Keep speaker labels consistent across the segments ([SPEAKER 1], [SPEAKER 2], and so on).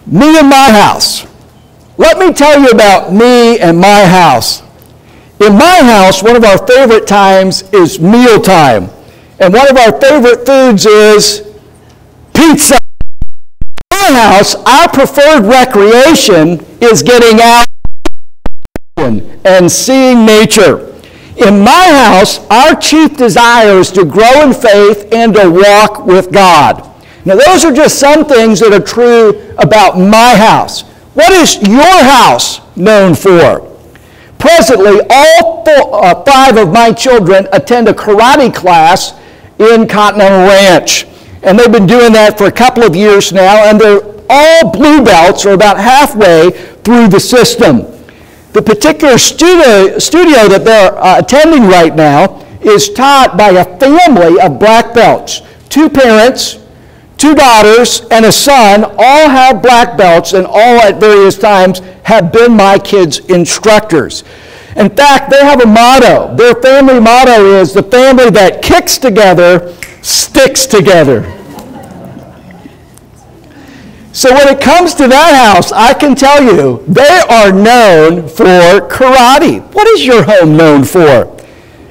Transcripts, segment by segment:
[SPEAKER 1] Me and my house. Let me tell you about me and my house. In my house, one of our favorite times is mealtime. And one of our favorite foods is pizza. In my house, our preferred recreation is getting out and seeing nature. In my house, our chief desire is to grow in faith and to walk with God. Now, those are just some things that are true about my house. What is your house known for? Presently, all 5 of my children attend a karate class in Continental Ranch. And they've been doing that for a couple of years now, and they're all blue belts, or about halfway through the system. The particular studio that they're attending right now is taught by a family of black belts. 2 parents, 2 daughters, and a son all have black belts, and all at various times have been my kids' instructors. In fact, they have a motto. Their family motto is, "The family that kicks together sticks together." So when it comes to that house, I can tell you, they are known for karate. What is your home known for?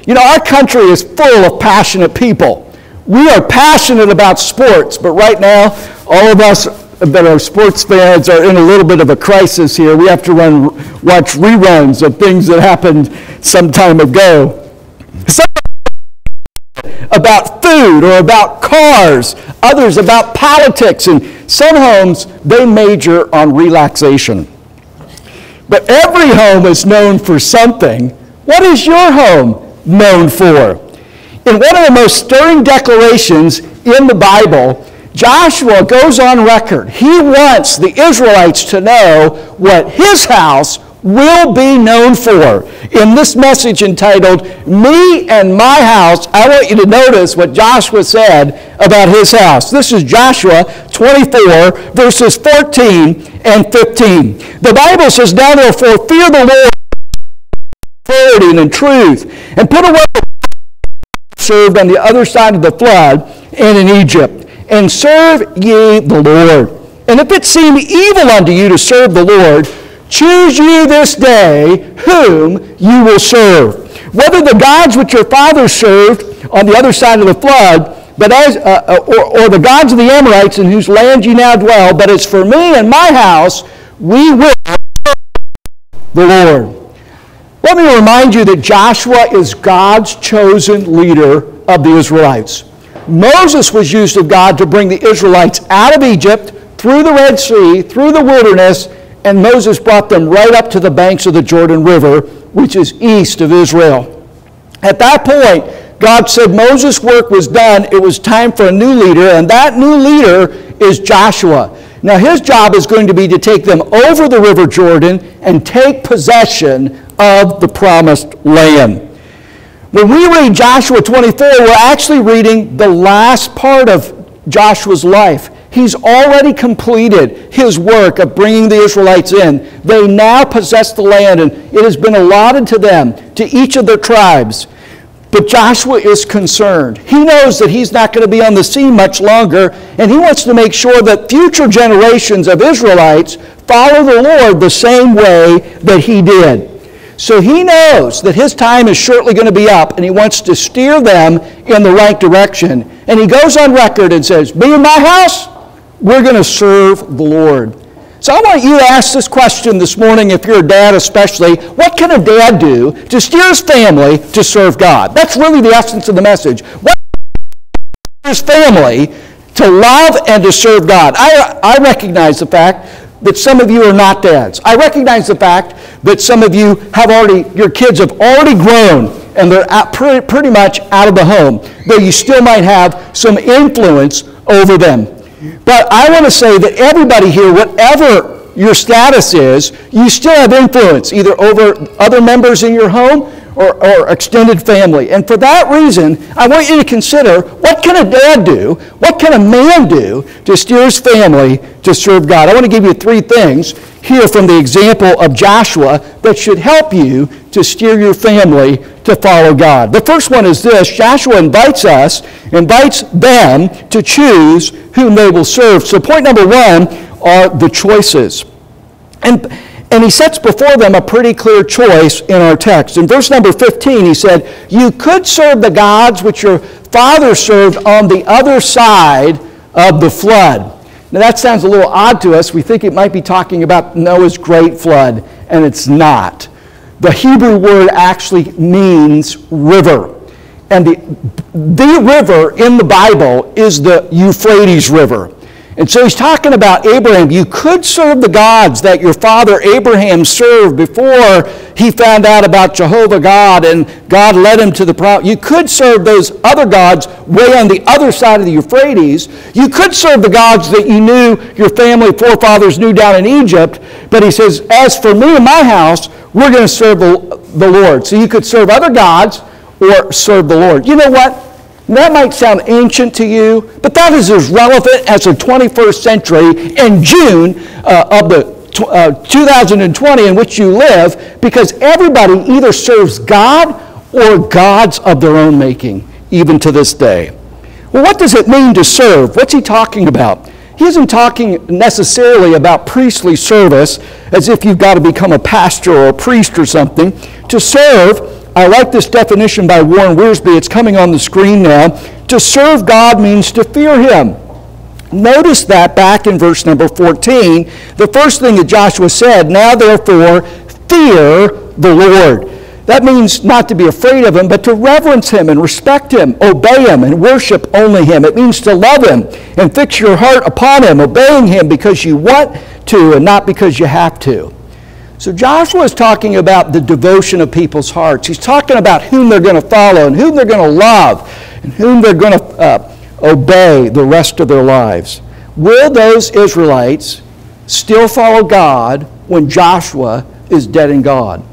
[SPEAKER 1] You know, our country is full of passionate people. We are passionate about sports, but right now, all of us that are sports fans are in a little bit of a crisis here. We have to watch reruns of things that happened some time ago. Some about food or about cars, others about politics, and some homes, they major on relaxation. But every home is known for something. What is your home known for? In one of the most stirring declarations in the Bible, Joshua goes on record. He wants the Israelites to know what his house will be known for. In this message entitled, "Me and My House," I want you to notice what Joshua said about his house. This is Joshua 24, verses 14 and 15. The Bible says, "Now therefore fear the Lord in authority and in truth, and put away the served on the other side of the flood and in Egypt, and serve ye the Lord. And if it seem evil unto you to serve the Lord, choose ye this day whom you will serve, whether the gods which your fathers served on the other side of the flood, but or the gods of the Amorites in whose land ye now dwell. But as for me and my house, we will serve the Lord." Let me remind you that Joshua is God's chosen leader of the Israelites. Moses was used of God to bring the Israelites out of Egypt, through the Red Sea, through the wilderness, and Moses brought them right up to the banks of the Jordan River, which is east of Israel. At that point, God said Moses' work was done. It was time for a new leader, and that new leader is Joshua. Now, his job is going to be to take them over the River Jordan and take possession of the promised land. When we read Joshua 24, we're actually reading the last part of Joshua's life. He's already completed his work of bringing the Israelites in. They now possess the land, and it has been allotted to them, to each of their tribes. But Joshua is concerned. He knows that he's not going to be on the scene much longer, and he wants to make sure that future generations of Israelites follow the Lord the same way that he did. So he knows that his time is shortly going to be up, and he wants to steer them in the right direction. And he goes on record and says, "Me and my house, we're going to serve the Lord." So I want you to ask this question this morning, if you're a dad especially. What can a dad do to steer his family to serve God? That's really the essence of the message. What can his family to love and to serve God? I recognize the fact that some of you are not dads. I recognize the fact that some of you have your kids have already grown and they're pretty much out of the home, though you still might have some influence over them. But I want to say that everybody here, whatever your status is, you still have influence, either over other members in your home or extended family. And for that reason, I want you to consider, what can a dad do, what can a man do to steer his family to serve God? I want to give you 3 things here from the example of Joshua that should help you to steer your family to follow God. The first one is this: Joshua invites them to choose whom they will serve. So point number 1, are the choices. And he sets before them a pretty clear choice in our text. In verse number 15, he said, "You could serve the gods which your father served on the other side of the flood." Now that sounds a little odd to us. We think it might be talking about Noah's great flood, and it's not. The Hebrew word actually means river. And the river in the Bible is the Euphrates River. And so he's talking about Abraham. You could serve the gods that your father Abraham served before he found out about Jehovah God and God led him to the promise. You could serve those other gods way on the other side of the Euphrates. You could serve the gods that you knew your family forefathers knew down in Egypt. But he says, as for me and my house, we're going to serve the Lord. So you could serve other gods or serve the Lord. You know what? That might sound ancient to you, but that is as relevant as the 21st century in June of the 2020 in which you live, because everybody either serves God or gods of their own making, even to this day. Well, what does it mean to serve? What's he talking about? He isn't talking necessarily about priestly service, as if you've got to become a pastor or a priest or something. To serve, I like this definition by Warren Wiersbe. It's coming on the screen now. To serve God means to fear him. Notice that back in verse number 14, the first thing that Joshua said, "Now therefore fear the Lord." That means not to be afraid of him, but to reverence him and respect him, obey him and worship only him. It means to love him and fix your heart upon him, obeying him because you want to and not because you have to. So Joshua is talking about the devotion of people's hearts. He's talking about whom they're going to follow and whom they're going to love and whom they're going to obey the rest of their lives. Will those Israelites still follow God when Joshua is dead and gone?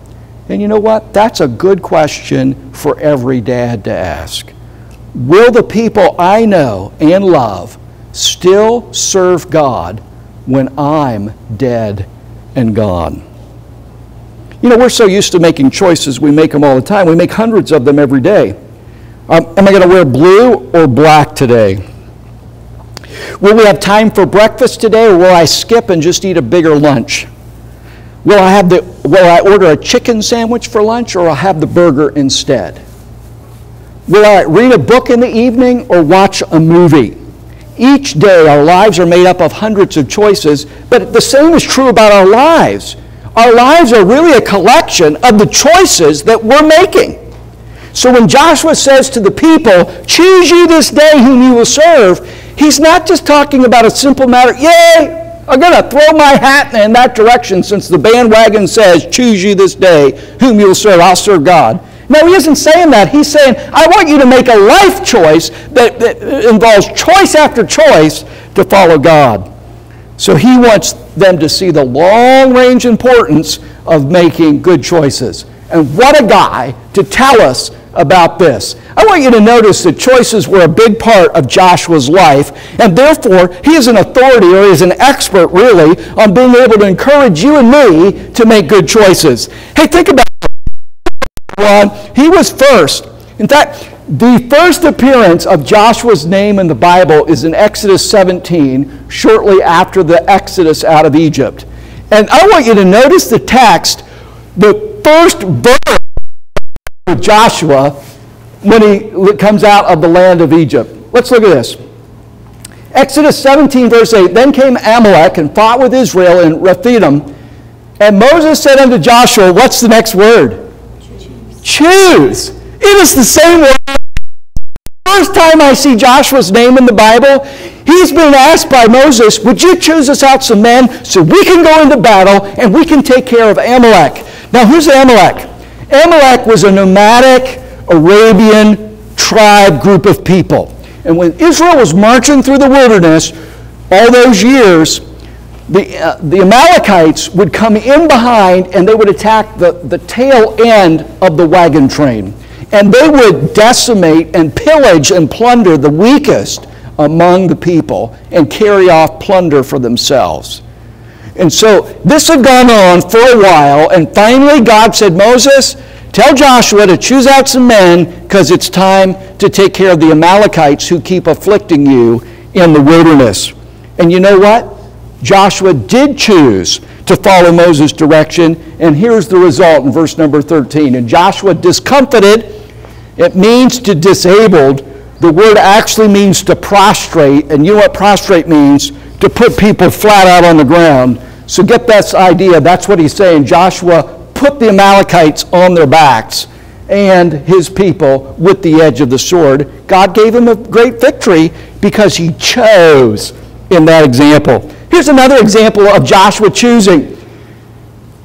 [SPEAKER 1] And you know what? That's a good question for every dad to ask. Will the people I know and love still serve God when I'm dead and gone? You know, we're so used to making choices, we make them all the time. We make hundreds of them every day. Am I going to wear blue or black today? Will we have time for breakfast today, or will I skip and just eat a bigger lunch? Will I order a chicken sandwich for lunch, or I'll have the burger instead? Will I read a book in the evening or watch a movie? Each day our lives are made up of hundreds of choices, but the same is true about our lives. Our lives are really a collection of the choices that we're making. So when Joshua says to the people, "Choose you this day whom you will serve," he's not just talking about a simple matter, "Yay, I'm going to throw my hat in that direction since the bandwagon says, choose you this day whom you will serve, I'll serve God." No, he isn't saying that. He's saying, I want you to make a life choice that involves choice after choice to follow God. So he wants them to see the long-range importance of making good choices. And what a guy to tell us about this. I want you to notice that choices were a big part of Joshua's life, and therefore he is an authority, or is an expert really, on being able to encourage you and me to make good choices. Hey, think about it. He was first. In fact, the first appearance of Joshua's name in the Bible is in Exodus 17, shortly after the Exodus out of Egypt. And I want you to notice the text, the first verse of Joshua when he comes out of the land of Egypt. Let's look at this. Exodus 17, verse 8, "Then came Amalek and fought with Israel in Rephidim. And Moses said unto Joshua," what's the next word? Choose. It is the same word. First time I see Joshua's name in the Bible, he's being asked by Moses, "Would you choose us out some men so we can go into battle and we can take care of Amalek?" Now, who's Amalek? Amalek was a nomadic Arabian tribe group of people. And when Israel was marching through the wilderness all those years, the Amalekites would come in behind and they would attack the tail end of the wagon train. And they would decimate and pillage and plunder the weakest among the people and carry off plunder for themselves. And so this had gone on for a while, and finally God said, "Moses, tell Joshua to choose out some men because it's time to take care of the Amalekites who keep afflicting you in the wilderness." And you know what? Joshua did choose to follow Moses' direction, and here's the result in verse number 13. And Joshua discomfited, it means to disabled. The word actually means to prostrate, and you know what prostrate means? To put people flat out on the ground. So get this idea, that's what he's saying. Joshua put the Amalekites on their backs and his people with the edge of the sword. God gave him a great victory because he chose in that example. Here's another example of Joshua choosing.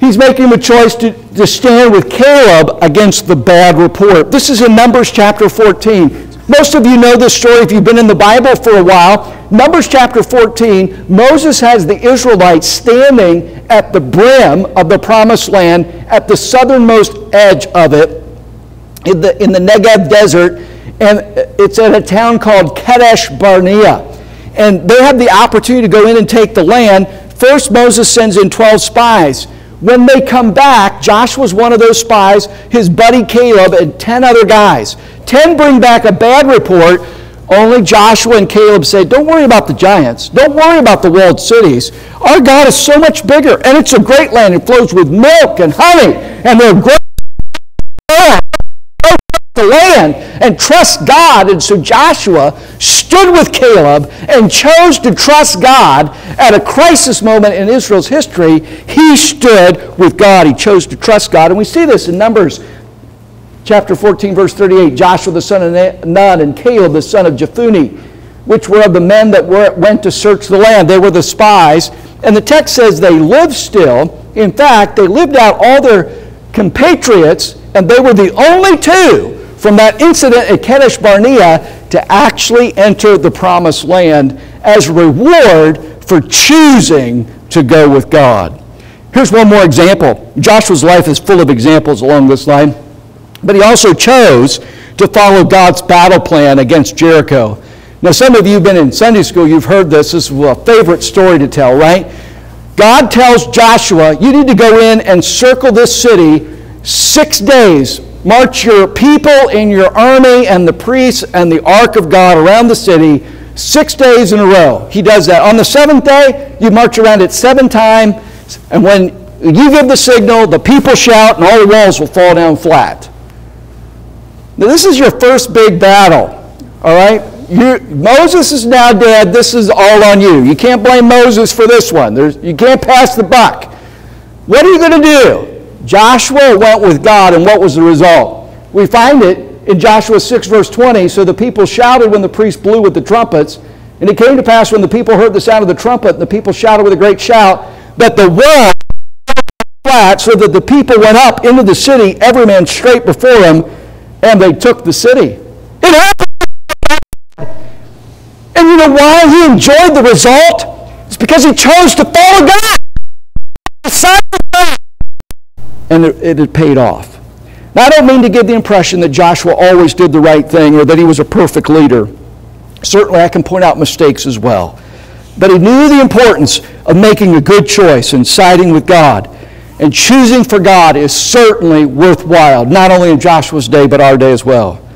[SPEAKER 1] He's making a choice to stand with Caleb against the bad report. This is in Numbers chapter 14. Most of you know this story if you've been in the Bible for a while. Numbers chapter 14, Moses has the Israelites standing at the brim of the promised land at the southernmost edge of it in the Negev desert, and it's at a town called Kadesh Barnea. And they have the opportunity to go in and take the land. First, Moses sends in 12 spies. When they come back, Joshua's one of those spies, his buddy Caleb, and 10 other guys. 10 bring back a bad report. Only Joshua and Caleb say, don't worry about the giants. Don't worry about the walled cities. Our God is so much bigger, and it's a great land. It flows with milk and honey, and they're great the land, and trust God. And so Joshua stood with Caleb and chose to trust God at a crisis moment in Israel's history. He stood with God. He chose to trust God. And we see this in Numbers chapter 14, verse 38. Joshua the son of Nun and Caleb the son of Jephunneh, which were of the men that went to search the land. They were the spies. And the text says they lived still. In fact, they lived out all their compatriots, and they were the only two from that incident at Kadesh Barnea to actually enter the promised land as a reward for choosing to go with God. Here's one more example. Joshua's life is full of examples along this line, but he also chose to follow God's battle plan against Jericho. Now, some of you have been in Sunday school, you've heard this. This is a favorite story to tell, right? God tells Joshua, you need to go in and circle this city 6 days. March your people and your army and the priests and the ark of God around the city 6 days in a row. He does that. On the seventh day, you march around it 7 times, and when you give the signal, the people shout, and all the walls will fall down flat. Now, this is your first big battle, all right? Moses is now dead. This is all on you. You can't blame Moses for this one. You can't pass the buck. What are you going to do? Joshua went with God, and what was the result? We find it in Joshua 6, verse 20. So the people shouted when the priest blew with the trumpets. And it came to pass when the people heard the sound of the trumpet, and the people shouted with a great shout, that the wall flat, so that the people went up into the city, every man straight before him, and they took the city. It happened. And you know why he enjoyed the result? It's because he chose to follow God. And it had paid off. Now, I don't mean to give the impression that Joshua always did the right thing or that he was a perfect leader. Certainly, I can point out mistakes as well. But he knew the importance of making a good choice and siding with God. And choosing for God is certainly worthwhile, not only in Joshua's day, but our day as well.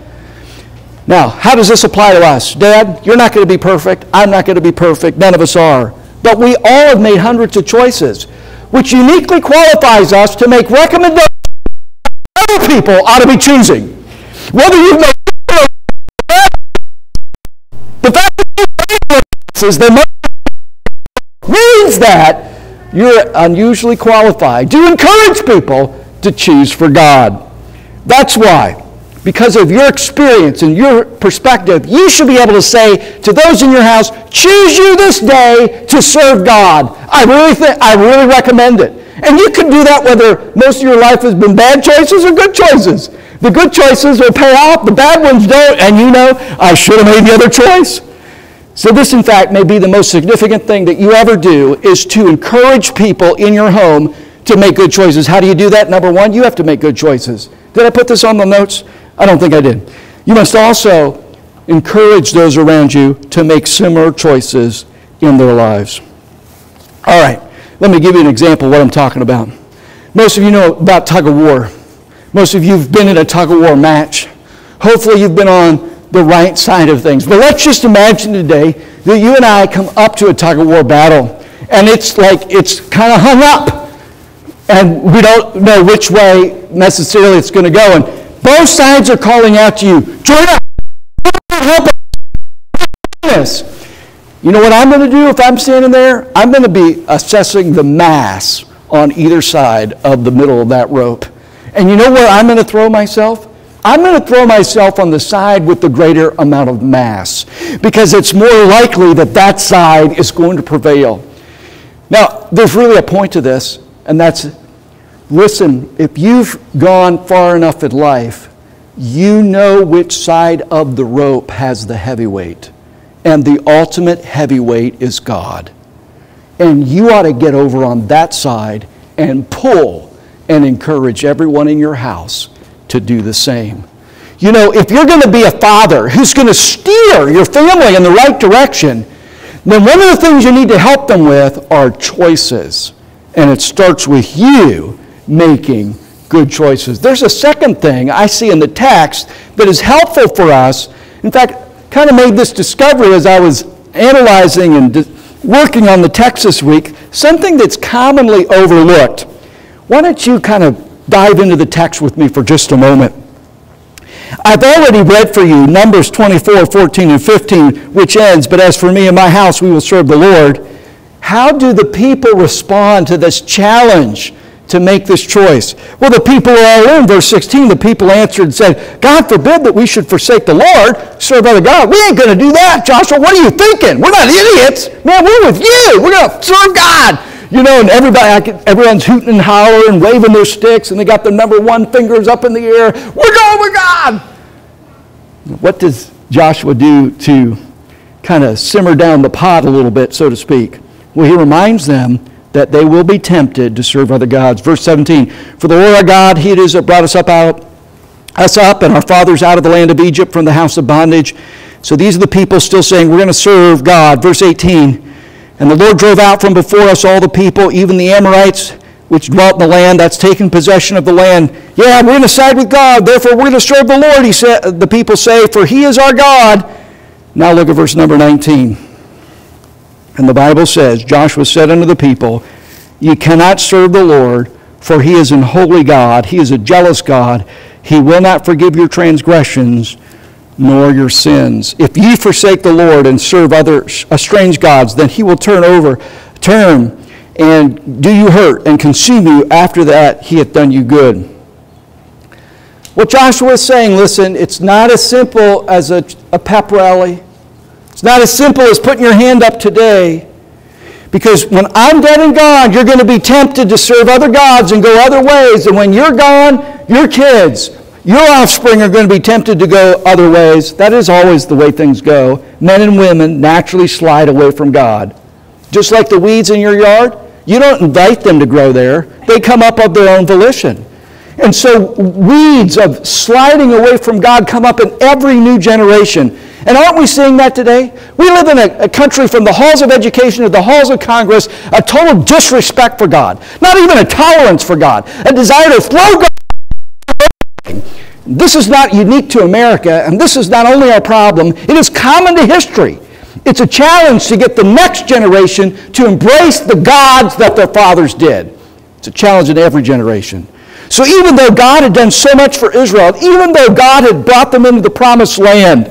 [SPEAKER 1] Now, how does this apply to us? Dad, you're not going to be perfect. I'm not going to be perfect. None of us are. But we all have made hundreds of choices, which uniquely qualifies us to make recommendations other people ought to be choosing. Whether you've made the fact that means that you're unusually qualified to encourage people to choose for God. That's why, because of your experience and your perspective, you should be able to say to those in your house, choose you this day to serve God. I really recommend it. And you can do that whether most of your life has been bad choices or good choices. The good choices will pay off, the bad ones don't, and you know, I should have made the other choice. So this, in fact, may be the most significant thing that you ever do, is to encourage people in your home to make good choices. How do you do that? Number one, you have to make good choices. Did I put this on the notes? I don't think I did. You must also encourage those around you to make similar choices in their lives. All right, let me give you an example of what I'm talking about. Most of you know about tug of war. Most of you have been in a tug of war match. Hopefully you've been on the right side of things. But let's just imagine today that you and I come up to a tug of war battle. and it's like it's kind of hung up, and we don't know which way necessarily it's going to go. And both sides are calling out to you, join us, help us. You know what I'm going to do if I'm standing there? I'm going to be assessing the mass on either side of the middle of that rope. And you know where I'm going to throw myself? I'm going to throw myself on the side with the greater amount of mass, because it's more likely that that side is going to prevail. Now, there's really a point to this, and that's, listen, if you've gone far enough in life, you know which side of the rope has the heavyweight. And the ultimate heavyweight is God. And you ought to get over on that side and pull and encourage everyone in your house to do the same. You know, if you're going to be a father who's going to steer your family in the right direction, then one of the things you need to help them with are choices. And it starts with you making good choices. There's a second thing I see in the text that is helpful for us. In fact, kind of made this discovery as I was analyzing and working on the text this week, something that's commonly overlooked. Why don't you kind of dive into the text with me for just a moment? I've already read for you Numbers 24, 14, and 15, which ends, "But as for me and my house, we will serve the Lord." How do the people respond to this challenge to make this choice? Well, the people are all in. Verse 16, the people answered and said, "God forbid that we should forsake the Lord, serve other gods." We ain't going to do that, Joshua. What are you thinking? We're not idiots. Man, we're with you. We're going to serve God. You know, and everyone's hooting and hollering, waving their sticks, and they got their number one fingers up in the air. We're going with God. What does Joshua do to kind of simmer down the pot a little bit, so to speak? Well, he reminds them that they will be tempted to serve other gods. Verse 17, "For the Lord our God, He it is that brought us up and our fathers out of the land of Egypt from the house of bondage." So these are the people still saying, we're going to serve God. Verse 18, "And the Lord drove out from before us all the people, even the Amorites, which dwelt in the land." That's taking possession of the land. "Yeah, we're going to side with God, therefore we're going to serve the Lord," he said. The people say, "For He is our God." Now look at verse number 19. And the Bible says, "Joshua said unto the people, Ye cannot serve the Lord, for He is an holy God. He is a jealous God. He will not forgive your transgressions, nor your sins. If ye forsake the Lord and serve other strange gods, then He will turn and do you hurt and consume you. After that, He hath done you good." What Joshua is saying, listen, it's not as simple as a pep rally. It's not as simple as putting your hand up today. Because when I'm dead and gone, you're going to be tempted to serve other gods and go other ways. And when you're gone, your kids, your offspring are going to be tempted to go other ways. That is always the way things go. Men and women naturally slide away from God. Just like the weeds in your yard, you don't invite them to grow there. They come up of their own volition. And so weeds of sliding away from God come up in every new generation. And aren't we seeing that today? We live in a country, from the halls of education to the halls of Congress, a total disrespect for God. Not even a tolerance for God. A desire to throw God. This is not unique to America, and this is not only our problem, it is common to history. It's a challenge to get the next generation to embrace the gods that their fathers did. It's a challenge in every generation. So even though God had done so much for Israel, even though God had brought them into the promised land,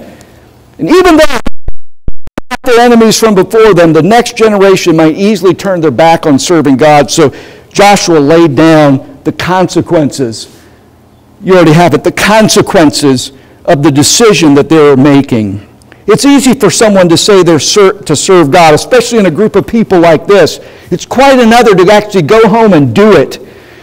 [SPEAKER 1] and even though their enemies from before them, the next generation might easily turn their back on serving God. So Joshua laid down the consequences. You already have it, the consequences of the decision that they were making. It's easy for someone to say they're to serve God, especially in a group of people like this. It's quite another to actually go home and do it.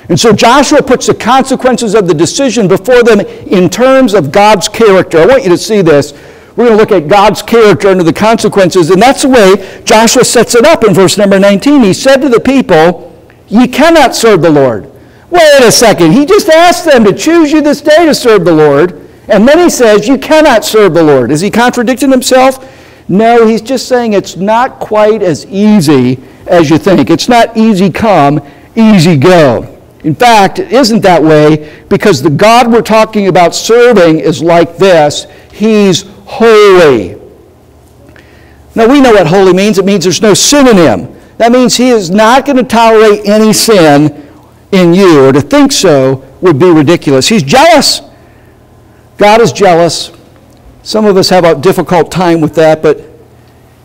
[SPEAKER 1] And so Joshua puts the consequences of the decision before them in terms of God's character. I want you to see this. We're going to look at God's character under the consequences, and that's the way Joshua sets it up in verse number 19. He said to the people, "Ye cannot serve the Lord." Wait a second. He just asked them to choose you this day to serve the Lord, and then he says, "You cannot serve the Lord." Is he contradicting himself? No, he's just saying it's not quite as easy as you think. It's not easy come, easy go. In fact, it isn't that way, because the God we're talking about serving is like this. He's holy. Now, we know what holy means. It means there's no sin in Him. That means he is not going to tolerate any sin in you, or to think so would be ridiculous. He's jealous. God is jealous. Some of us have a difficult time with that, but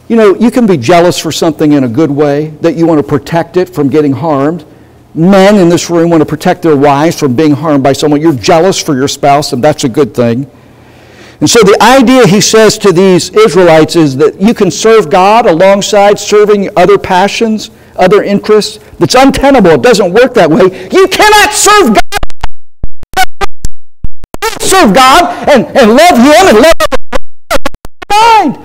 [SPEAKER 1] you can be jealous for something in a good way, that you want to protect it from getting harmed. Men in this room want to protect their wives from being harmed by someone. You're jealous for your spouse, and that's a good thing. And so the idea, he says to these Israelites, is that you can serve God alongside serving other passions, other interests. That's untenable. It doesn't work that way. You cannot serve God. Serve God and love Him and love mind.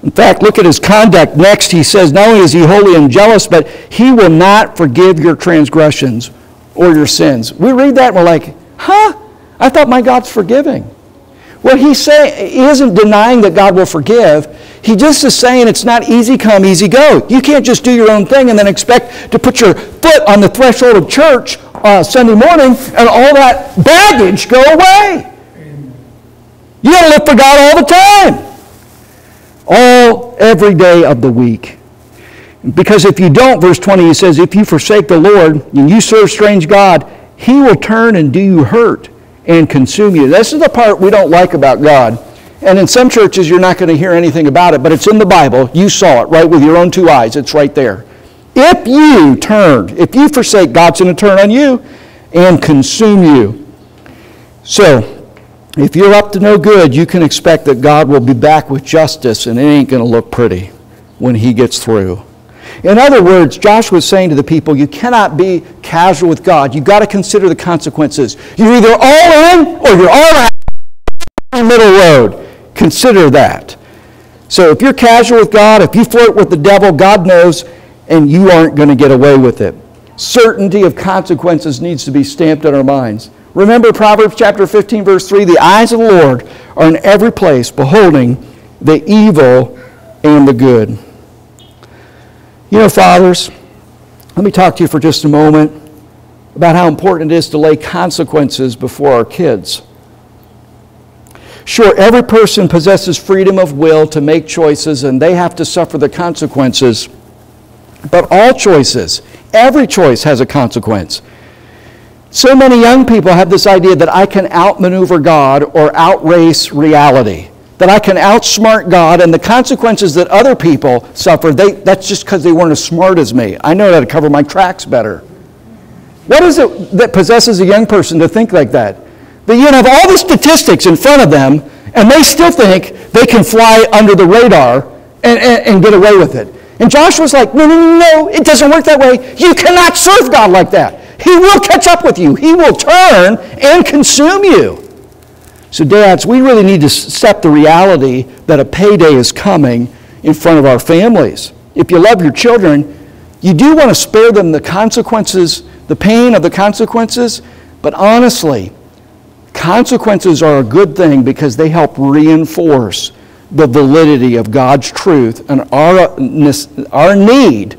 [SPEAKER 1] In fact, look at his conduct next. He says, not only is he holy and jealous, but he will not forgive your transgressions or your sins. We read that and we're like, I thought my God's forgiving. Well, he isn't denying that God will forgive. He just is saying it's not easy come, easy go. You can't just do your own thing and then expect to put your foot on the threshold of church Sunday morning and all that baggage go away. You got to live for God all the time. Every day of the week. Because if you don't, verse 20, he says, if you forsake the Lord and you serve strange God, he will turn and do you hurt and consume you. This is the part we don't like about God. And in some churches, you're not going to hear anything about it, but it's in the Bible. You saw it right with your own two eyes. It's right there. If you forsake, God's going to turn on you and consume you. So, if you're up to no good, you can expect that God will be back with justice, and it ain't going to look pretty when he gets through. In other words, Joshua was saying to the people, you cannot be casual with God. You've got to consider the consequences. You're either all in or you're all out. Middle road. Consider that. So if you're casual with God, if you flirt with the devil, God knows, and you aren't going to get away with it. Certainty of consequences needs to be stamped in our minds. Remember Proverbs chapter 15, verse 3, the eyes of the Lord are in every place, beholding the evil and the good. Fathers, let me talk to you for just a moment about how important it is to lay consequences before our kids. Sure, every person possesses freedom of will to make choices, and they have to suffer the consequences. But all choices, every choice has a consequence. So many young people have this idea that I can outmaneuver God or outrace reality, that I can outsmart God, and the consequences that other people suffer, that's just because they weren't as smart as me. I know how to cover my tracks better. What is it that possesses a young person to think like that? That you have all the statistics in front of them, and they still think they can fly under the radar and get away with it. And Joshua's like, no, it doesn't work that way. You cannot serve God like that. He will catch up with you. He will turn and consume you. So dads, we really need to accept the reality that a payday is coming in front of our families. If you love your children, you do want to spare them the consequences, the pain of the consequences, but honestly, consequences are a good thing because they help reinforce the validity of God's truth and our need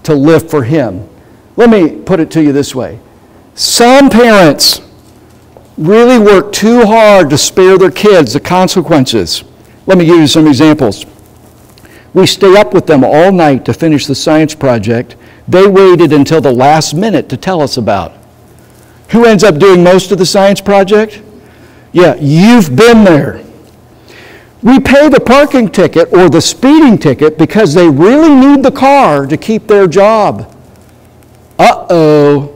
[SPEAKER 1] to live for Him. Let me put it to you this way. Some parents really work too hard to spare their kids the consequences. Let me give you some examples. We stay up with them all night to finish the science project. They waited until the last minute to tell us about. Who ends up doing most of the science project? Yeah, you've been there. We pay the parking ticket or the speeding ticket because they really need the car to keep their job. Uh-oh.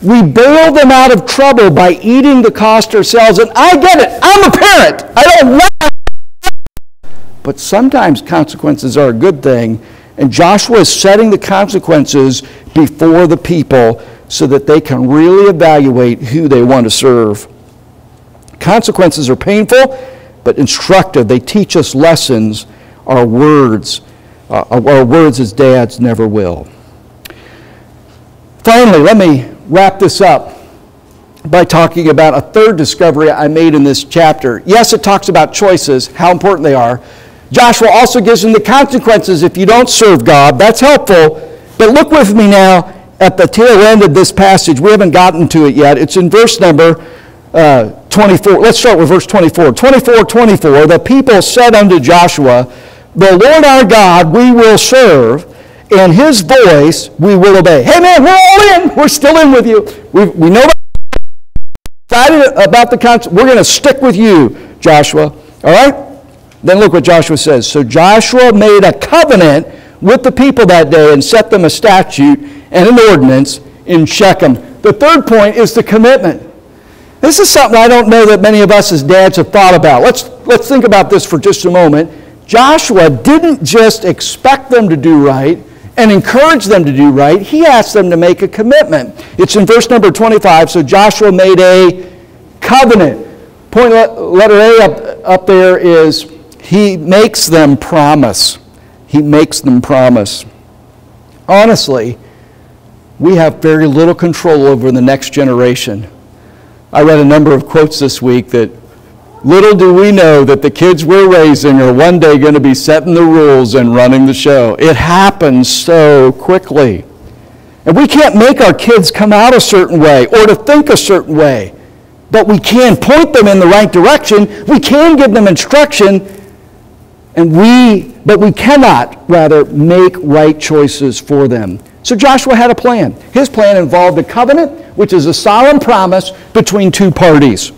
[SPEAKER 1] We bail them out of trouble by eating the cost ourselves, and I get it. I'm a parent. I don't want it. But sometimes consequences are a good thing, and Joshua is setting the consequences before the people so that they can really evaluate who they want to serve. Consequences are painful, but instructive. They teach us lessons our words as dads never will. Finally, let me wrap this up by talking about a third discovery I made in this chapter. Yes, it talks about choices, how important they are. Joshua also gives them the consequences if you don't serve God. That's helpful. But look with me now at the tail end of this passage. We haven't gotten to it yet. It's in verse number 24. Let's start with verse 24. 24, the people said unto Joshua, the Lord our God we will serve, and his voice we will obey. Hey man, we're all in. We're still in with you. We know about the concept. We're going to stick with you, Joshua. All right? Then look what Joshua says. So Joshua made a covenant with the people that day and set them a statute and an ordinance in Shechem. The third point is the commitment. This is something I don't know that many of us as dads have thought about. Let's think about this for just a moment. Joshua didn't just expect them to do right and encourage them to do right. He asked them to make a commitment. It's in verse number 25. So Joshua made a covenant. Point letter A up there is he makes them promise. He makes them promise. Honestly, we have very little control over the next generation. I read a number of quotes this week that little do we know that the kids we're raising are one day going to be setting the rules and running the show. It happens so quickly. And we can't make our kids come out a certain way or to think a certain way. But we can point them in the right direction. We can give them instruction. But we cannot, rather, make right choices for them. So Joshua had a plan. His plan involved a covenant, which is a solemn promise between two parties.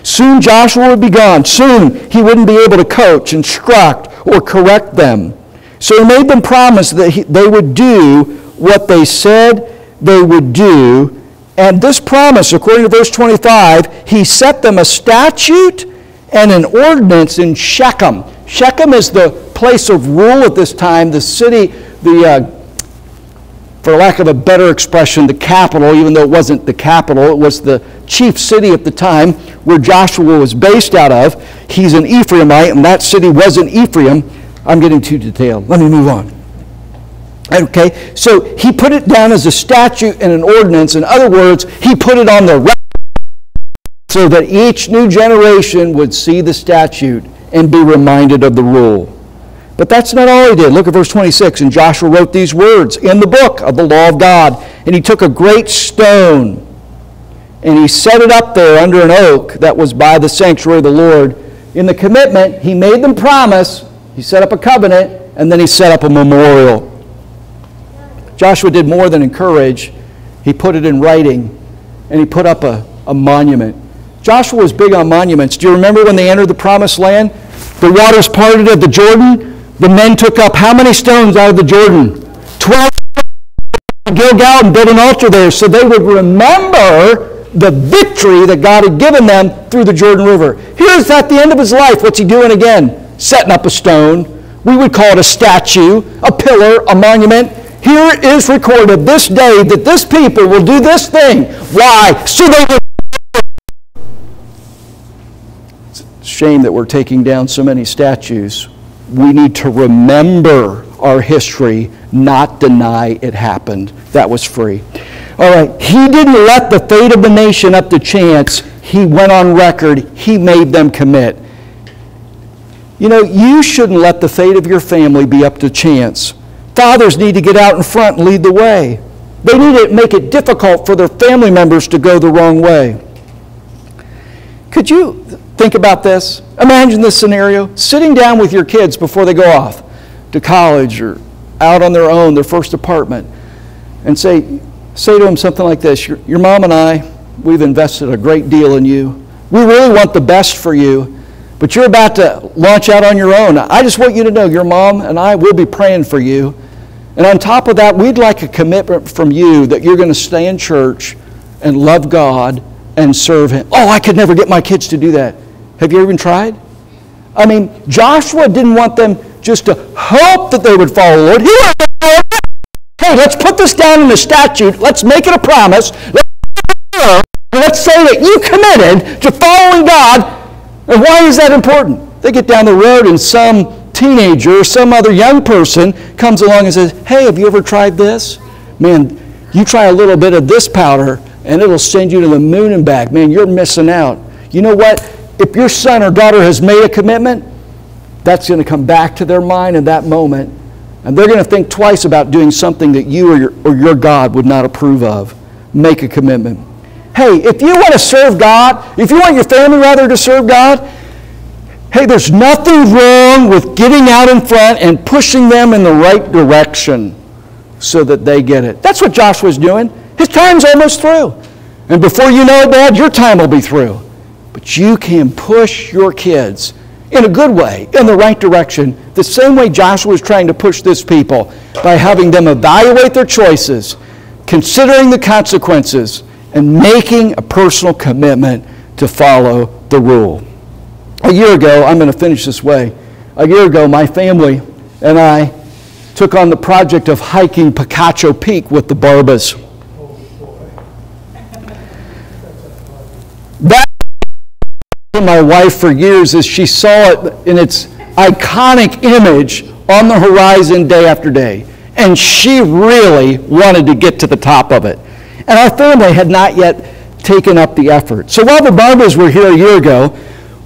[SPEAKER 1] Soon Joshua would be gone. Soon he wouldn't be able to coach, instruct, or correct them. So he made them promise that they would do what they said they would do. And this promise, according to verse 25, he set them a statute and an ordinance in Shechem. Shechem is the place of rule at this time, the city, for lack of a better expression, the capital, even though it wasn't the capital, it was the chief city at the time where Joshua was based out of. He's an Ephraimite, and that city was in Ephraim. I'm getting too detailed. Let me move on. Okay, so he put it down as a statute and an ordinance. In other words, he put it on the record so that each new generation would see the statute and be reminded of the rule. But that's not all he did. Look at verse 26. And Joshua wrote these words in the book of the law of God. And he took a great stone and he set it up there under an oak that was by the sanctuary of the Lord. In the commitment, he made them promise. He set up a covenant, and then he set up a memorial. Joshua did more than encourage. He put it in writing, and he put up a monument. Joshua was big on monuments. Do you remember when they entered the promised land? The waters parted at the Jordan. The men took up how many stones out of the Jordan? 12 Gilgal, and built an altar there so they would remember the victory that God had given them through the Jordan River. Here's at the end of his life. What's he doing again? Setting up a stone. We would call it a statue, a pillar, a monument. Here is recorded this day that this people will do this thing. Why? So they will. It's a shame that we're taking down so many statues. We need to remember our history, not deny it happened. That was free. All right, he didn't let the fate of the nation up to chance. He went on record. He made them commit. You know, you shouldn't let the fate of your family be up to chance. Fathers need to get out in front and lead the way. They need to make it difficult for their family members to go the wrong way. Could you think about this? Imagine this scenario. Sitting down with your kids before they go off to college or out on their own, their first apartment, and say to them something like this: your mom and I, we've invested a great deal in you. We really want the best for you, but you're about to launch out on your own. I just want you to know your mom and I will be praying for you. And on top of that, we'd like a commitment from you that you're going to stay in church and love God and serve Him. Oh, I could never get my kids to do that. Have you even tried? I mean, Joshua didn't want them just to hope that they would follow the Lord. He wanted them to say, hey, let's put this down in the statute. Let's make it a promise. Let's say that you committed to following God. And why is that important? They get down the road and some teenager or some other young person comes along and says, hey, have you ever tried this? Man, you try a little bit of this powder and it'll send you to the moon and back. Man, you're missing out. You know what? If your son or daughter has made a commitment, that's going to come back to their mind in that moment. And they're going to think twice about doing something that you or your God would not approve of. Make a commitment. Hey, if you want to serve God, if you want your family rather to serve God, hey, there's nothing wrong with getting out in front and pushing them in the right direction. so that they get it. That's what Joshua's doing. His time's almost through. And before you know it, Dad, your time will be through. But you can push your kids in a good way, in the right direction, the same way Joshua was trying to push this people, by having them evaluate their choices, considering the consequences, and making a personal commitment to follow the rule. A year ago, I'm going to finish this way. A year ago, my family and I took on the project of hiking Picacho Peak with the Barbas. That was my wife for years as she saw it in its iconic image on the horizon day after day. And she really wanted to get to the top of it. And our family had not yet taken up the effort. So while the Barbas were here a year ago,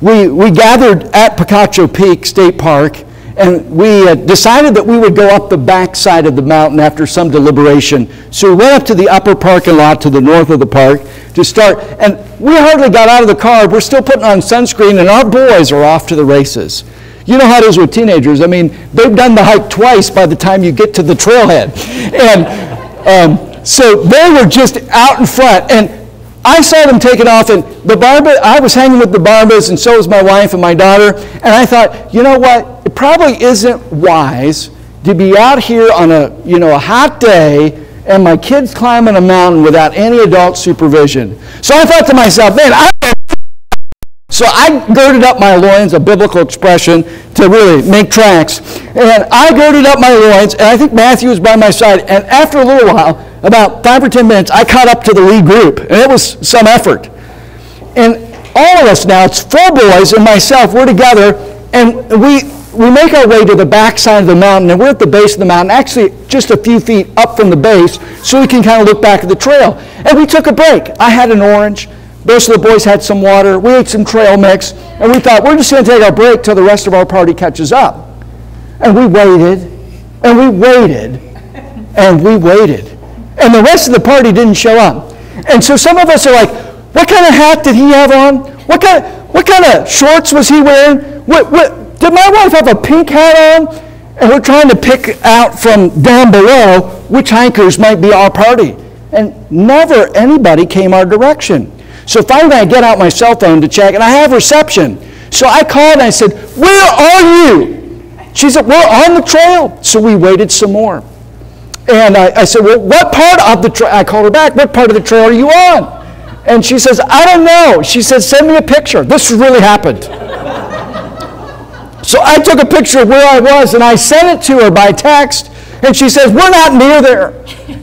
[SPEAKER 1] we gathered at Picacho Peak State Park, and we decided that we would go up the back side of the mountain after some deliberation. So we went up to the upper parking lot to the north of the park to start, and we hardly got out of the car. We're still putting on sunscreen, and our boys are off to the races. You know how it is with teenagers. I mean, they've done the hike twice by the time you get to the trailhead. And so they were just out in front, and I saw them take it off, and I was hanging with the Barbas, and so was my wife and my daughter, and I thought, you know what, it probably isn't wise to be out here on a hot day and my kids climbing a mountain without any adult supervision. So I thought to myself, man, so I girded up my loins, a biblical expression to really make tracks, and I girded up my loins, and I think Matthew was by my side, and after a little while, about 5 or 10 minutes, I caught up to the lead group, and it was some effort. And all of us now, it's 4 boys and myself, we're together, and we make our way to the back side of the mountain, and we're at the base of the mountain, actually just a few feet up from the base, so we can kind of look back at the trail. And we took a break. I had an orange. Most of the boys had some water. We ate some trail mix, and we thought, we're just going to take our break till the rest of our party catches up. And we waited, and we waited, and we waited. And the rest of the party didn't show up. And so some of us are like, what kind of hat did he have on? What kind of shorts was he wearing? Did my wife have a pink hat on? And we're trying to pick out from down below which hikers might be our party. And never anybody came our direction. So finally I get out my cell phone to check, and I have reception. So I called and I said, where are you? She said, we're on the trail. So we waited some more. And I said, well, what part of the trail? I called her back, what part of the trail are you on? And she says, I don't know. She said, send me a picture. This really happened. So I took a picture of where I was, and I sent it to her by text, and she says, we're not near there.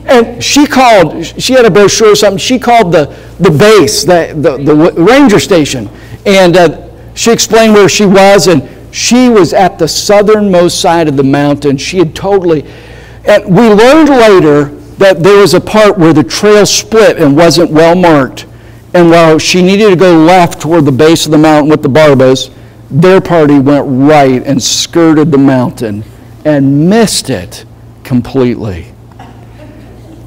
[SPEAKER 1] And she called, she had a brochure or something, she called the base, the ranger station, and she explained where she was, and she was at the southernmost side of the mountain. She had totally, and we learned later that there was a part where the trail split and wasn't well marked. And while she needed to go left toward the base of the mountain with the Barbas, their party went right and skirted the mountain and missed it completely.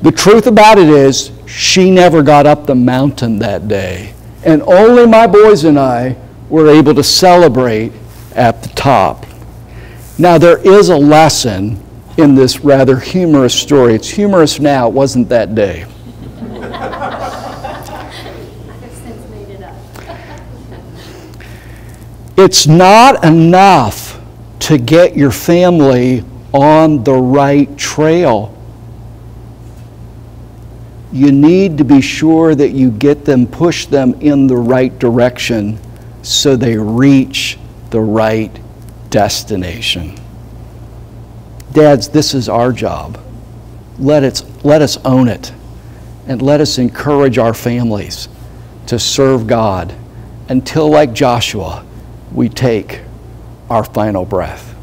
[SPEAKER 1] The truth about it is, she never got up the mountain that day. And only my boys and I were able to celebrate at the top. Now, there is a lesson in this rather humorous story. It's humorous now, it wasn't that day. It's not enough to get your family on the right trail. You need to be sure that you get them, push them in the right direction so they reach the right destination. Dads, this is our job. Let us own it, and let us encourage our families to serve God until, like Joshua, we take our final breath.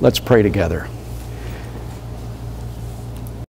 [SPEAKER 1] Let's pray together.